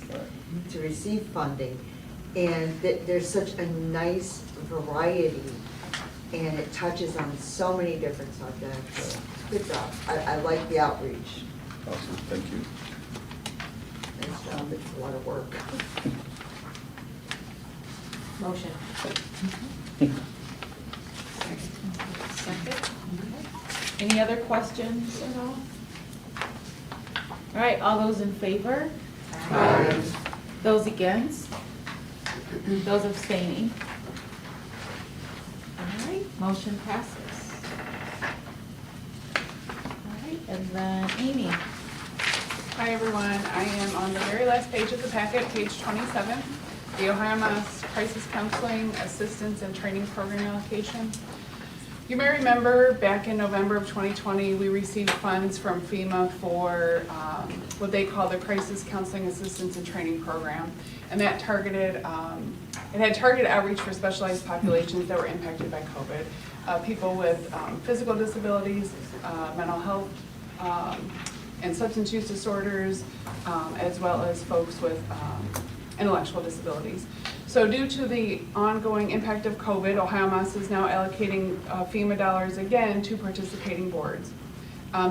to receive funding. And there's such a nice variety, and it touches on so many different subjects. So, good job. I like the outreach. Awesome, thank you. Nice job. It's a lot of work. Motion. Second. Any other questions at all? All right, all those in favor? Aye. Those against? Those abstaining? All right, motion passes. All right, and then Amy. Hi, everyone. I am on the very last page of the packet, page 27, the Ohio Mass Crisis Counseling Assistance and Training Program allocation. You may remember back in November of 2020, we received funds from FEMA for what they call the Crisis Counseling Assistance and Training Program. And that targeted, it had targeted outreach for specialized populations that were impacted by COVID. People with physical disabilities, mental health, and substance use disorders, as well as folks with intellectual disabilities. So due to the ongoing impact of COVID, Ohio Mass is now allocating FEMA dollars again to participating boards.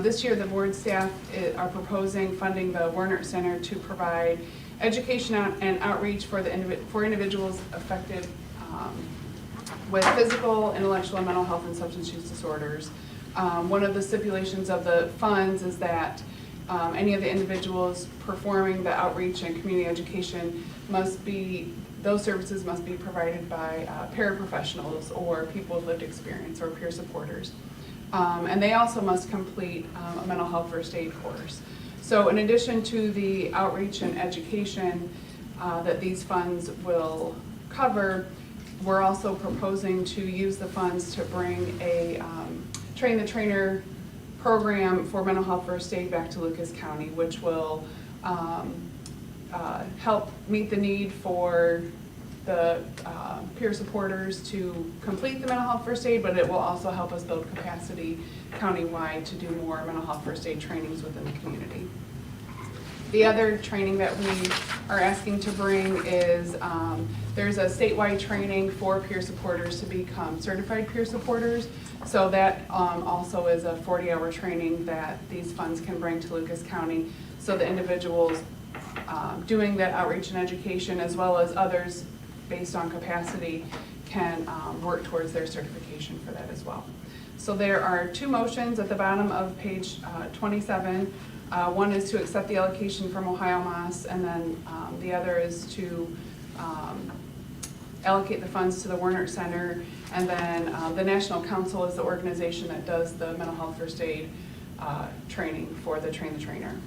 This year, the board staff are proposing funding the Wernert Center to provide education and outreach for individuals affected with physical, intellectual, and mental health and substance use disorders. One of the stipulations of the funds is that any of the individuals performing the outreach and community education those services must be provided by paraprofessionals or people with lived experience or peer supporters. And they also must complete a mental health first aid course. So in addition to the outreach and education that these funds will cover, we're also proposing to use the funds to bring a Train the Trainer program for mental health first aid back to Lucas County, which will help meet the need for the peer supporters to complete the mental health first aid, but it will also help us build capacity countywide to do more mental health first aid trainings within the community. The other training that we are asking to bring is there's a statewide training for peer supporters to become certified peer supporters. So that also is a 40-hour training that these funds can bring to Lucas County. So the individuals doing that outreach and education, as well as others based on capacity, can work towards their certification for that as well. So there are two motions at the bottom of page 27. One is to accept the allocation from Ohio Mass, and then the other is to allocate the funds to the Wernert Center. And then the National Council is the organization that does the mental health first aid training for the Train the Trainer.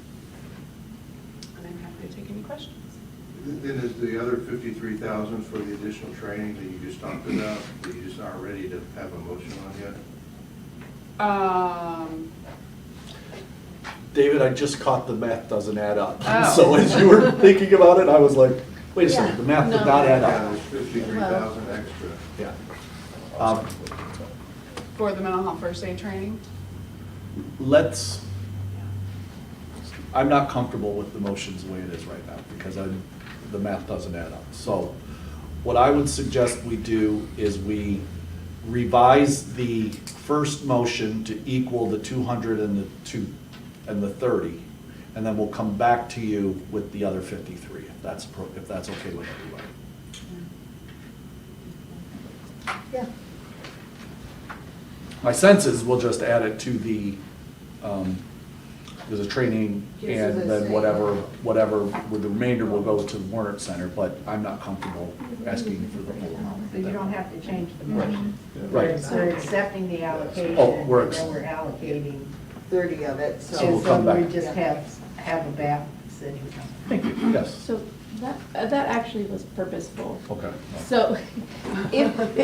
And I'm happy to take any questions. Then is the other 53,000 for the additional training that you just talked about, that you just aren't ready to have a motion on yet? David, I just caught the math doesn't add up. Oh. So as you were thinking about it, I was like, wait a second, the math did not add Yeah, up. there's 53,000 extra. Yeah. For the mental health first aid training? I'm not comfortable with the motions the way it is right now, because the math doesn't add up. So what I would suggest we do is we revise the first motion to equal the 200 and the 30, and then we'll come back to you with the other 53, if that's okay with everybody. Yeah. My sense is we'll just add it to the, there's a training, Yes, and as I then say. whatever, with the remainder will go to the Wernert Center, but I'm not comfortable asking for the full amount. So you don't have to change the motion. Right. We're accepting the allocation, Oh, and we're then we're allocating. 30 of it, so. So we'll And come so we back. just have a BAP sitting. Thank you, yes, So that actually was purposeful. okay. So if, Let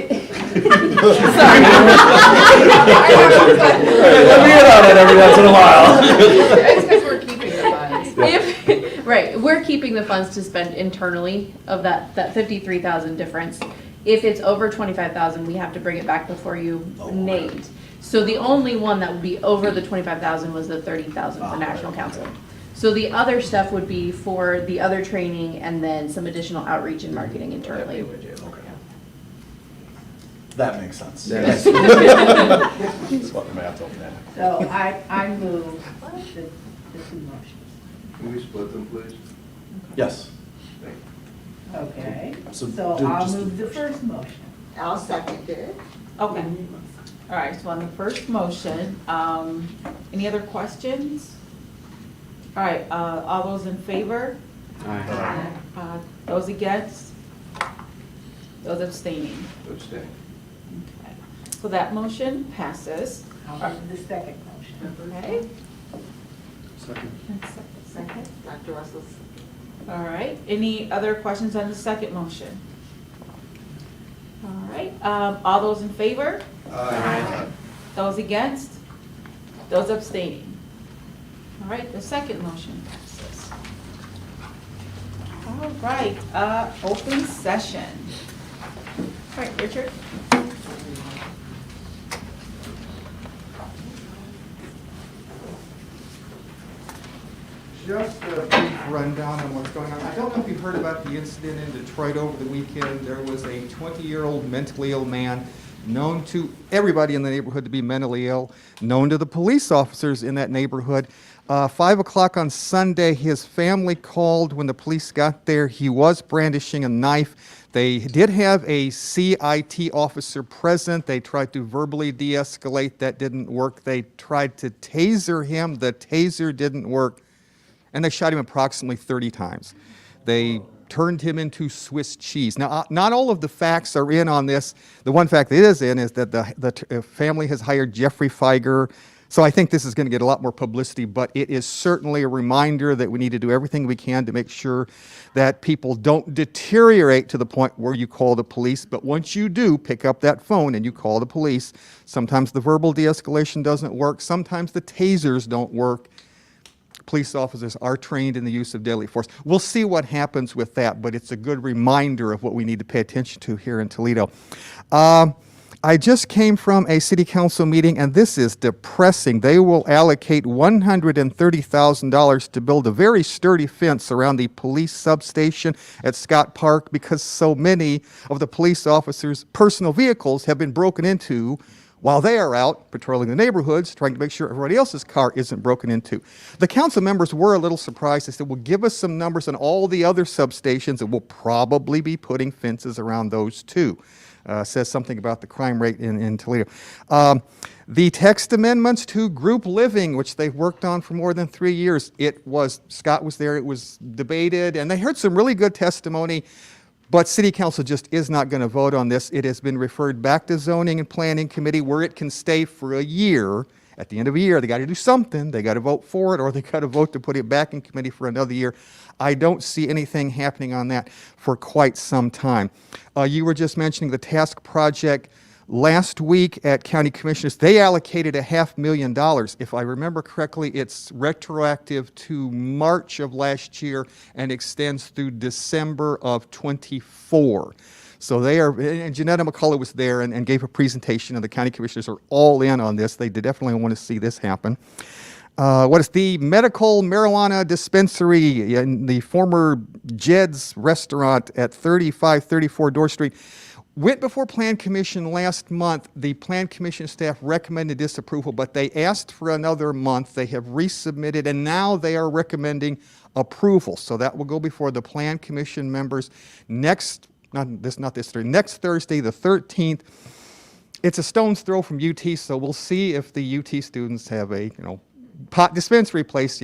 me in on it every once in a while. It's because we're keeping the funds. if Right, we're keeping the funds to spend internally of that 53,000 difference. If it's over 25,000, we have to bring it back before you, Nate. So the only one that would be over the 25,000 was the 30,000 for National Council. So the other stuff would be for the other training and then some additional outreach and marketing internally. That makes sense. That's what the math on that. So I move the two motions. Can we split them, please? Yes. Okay, So so do I'll just move the the first motion. I'll second it. Okay. All right, so on the first motion, any other questions? All right, all those in favor? Aye. Those against? Those abstaining? Abstain. Okay. So that motion passes. I'll move the second motion. Okay. Second. Second. Dr. Russell's. All right, any other questions on the second motion? All right, all those in favor? Aye. Those against? Those abstaining? All right, the second motion passes. All right, open session. All right, Richard? Just a brief rundown on what's going on. I don't know if you heard about the incident in Detroit over the weekend. There was a 20-year-old mentally ill man known to everybody in the neighborhood to be mentally ill, known to the police officers in that neighborhood. 5 o'clock on Sunday, his family called. When the police got there, he was brandishing a knife. They did have a CIT officer present. They tried to verbally de-escalate. That didn't work. They tried to taser him. The taser didn't work. And they shot him approximately 30 times. They turned him into Swiss cheese. Now, not all of the facts are in on this. The one fact that is in is that the family has hired Jeffrey Feiger. So I think this is going to get a lot more publicity, but it is certainly a reminder that we need to do everything we can to make sure that people don't deteriorate to the point where you call the police. But once you do, pick up that phone and you call the police. Sometimes the verbal de-escalation doesn't work. Sometimes the tasers don't work. Police officers are trained in the use of deadly force. We'll see what happens with that, but it's a good reminder of what we need to pay attention to here in Toledo. I just came from a city council meeting, and this is depressing. They will allocate $130,000 to build a very sturdy fence around the police substation at Scott Park because so many of the police officers' personal vehicles have been broken into while they are out patrolling the neighborhoods, trying to make sure everybody else's car isn't broken into. The council members were a little surprised. They said, well, give us some numbers on all the other substations, and we'll probably be putting fences around those too. Says something about the crime rate in Toledo. The text amendments to group living, which they've worked on for more than 3 years, Scott was there, it was debated, and they heard some really good testimony. But City Council just is not going to vote on this. It has been referred back to Zoning and Planning Committee where it can stay for a year. At the end of a year, they got to do something. They got to vote for it, or they got to vote to put it back in committee for another year. I don't see anything happening on that for quite some time. You were just mentioning the task project. Last week at County Commissioners, they allocated $500,000. If I remember correctly, it's retroactive to March of last year and extends through December of '24. So they are, and Janetta McCullough was there and gave a presentation, and the County Commissioners are all in on this. They definitely want to see this happen. What is the medical marijuana dispensary in the former Jed's restaurant at 3534 Dorr Street? Went before Plan Commission last month. The Plan Commission staff recommended disapproval, but they asked for another month. They have resubmitted, and now they are recommending approval. So that will go before the Plan Commission members next Thursday, the 13th. It's a stone's throw from UT, so we'll see if the UT students have a, pot dispensary place,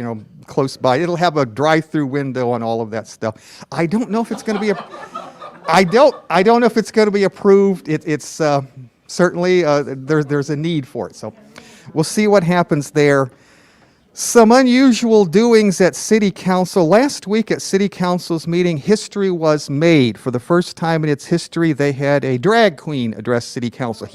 close by. It'll have a drive-through window and all of that stuff. I don't know if it's going to be I don't know if it's going to be approved. It's certainly there's a need for it. So we'll see what happens there. Some unusual doings at City Council. Last week at City Council's meeting, history was made. For the first time in its history, they had a drag queen address City Council.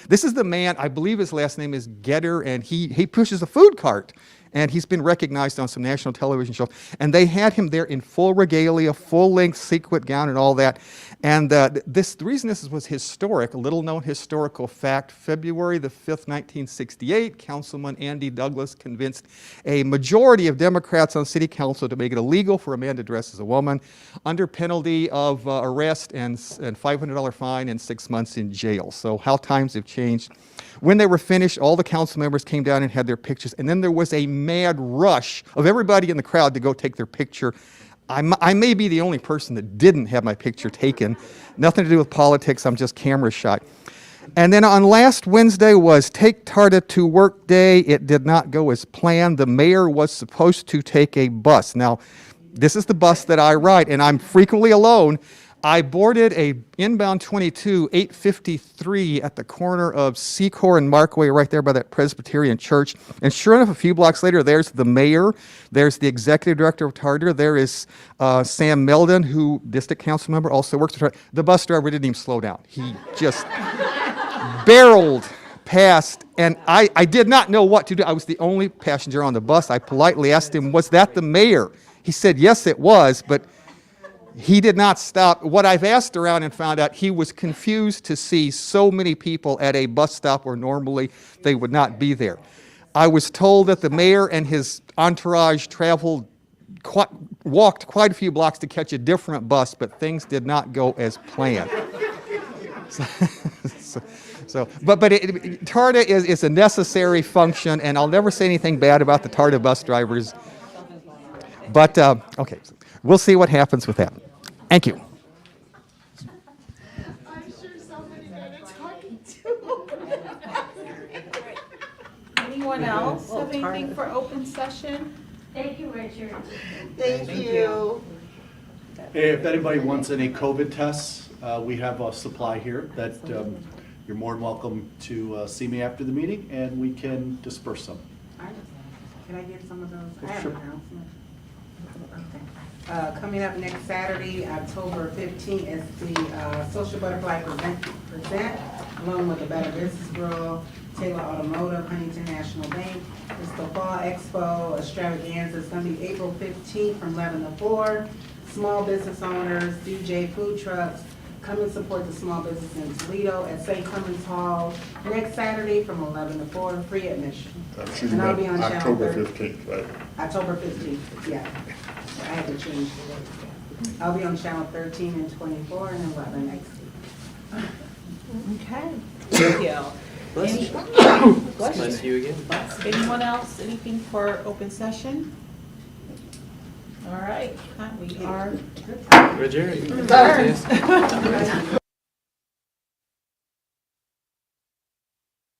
This is the man, I believe his last name is Getter, and he pushes a food cart and he's been recognized on some national television shows. And they had him there in full regalia, full-length sequin gown and all that. And the reason this was historic, a little-known historical fact, February the 5th, 1968, Councilman Andy Douglas convinced a majority of Democrats on city council to make it illegal for a man to dress as a woman under penalty of arrest and $500 fine and 6 months in jail. So how times have changed. When they were finished, all the council members came down and had their pictures, and then there was a mad rush of everybody in the crowd to go take their picture. I may be the only person that didn't have my picture taken. Nothing to do with politics, I'm just camera shy. And then on last Wednesday was Take Tarda to Work Day. It did not go as planned. The mayor was supposed to take a bus. Now, this is the bus that I ride, and I'm frequently alone. I boarded a inbound 22, 853 at the corner of Secor and Markway, right there by that Presbyterian church. And sure enough, a few blocks later, there's the mayor, there's the executive director of Tarder, there is Sam Meldon, who, district council member, also works for Tarder. The bus driver didn't even slow down. He just barreled past, and I did not know what to do. I was the only passenger on the bus. I politely asked him, was that the mayor? He said, yes, it was, but he did not stop. What I've asked around and found out, he was confused to see so many people at a bus stop where normally they would not be there. I was told that the mayor and his entourage walked quite a few blocks to catch a different bus, but things did not go as planned. But TARDA is a necessary function, and I'll never say anything bad about the TARDA bus drivers. But, okay, we'll see what happens with that. Thank you. I'm sure somebody that it's talking to. Anyone else have anything for open session? Thank you, Richard. Thank you. If anybody wants any COVID tests, we have a supply here that you're more than welcome to see me after the meeting, and we can disperse some. Can I get some of those? I have Sure. an announcement. Coming up next Saturday, October 15th, is the Social Butterfly Present, along with the Better Business Bureau, Taylor Automotive, Huntington National Bank. It's the Fall Expo Extravaganza. It's going to be April 15th from 11 to 4. Small business owners, DJ food trucks, come and support the small business in Toledo at St. Clements Hall next Saturday from 11 to 4, free admission. And I'll be on channel October 30. 15th, right? October 15th, yeah. I had to change the date. I'll be on channel 13 and 24 and 11 next week. Okay, thank you. Bless you again. Anyone else, anything for open session? All right, we are Roger. adjourned.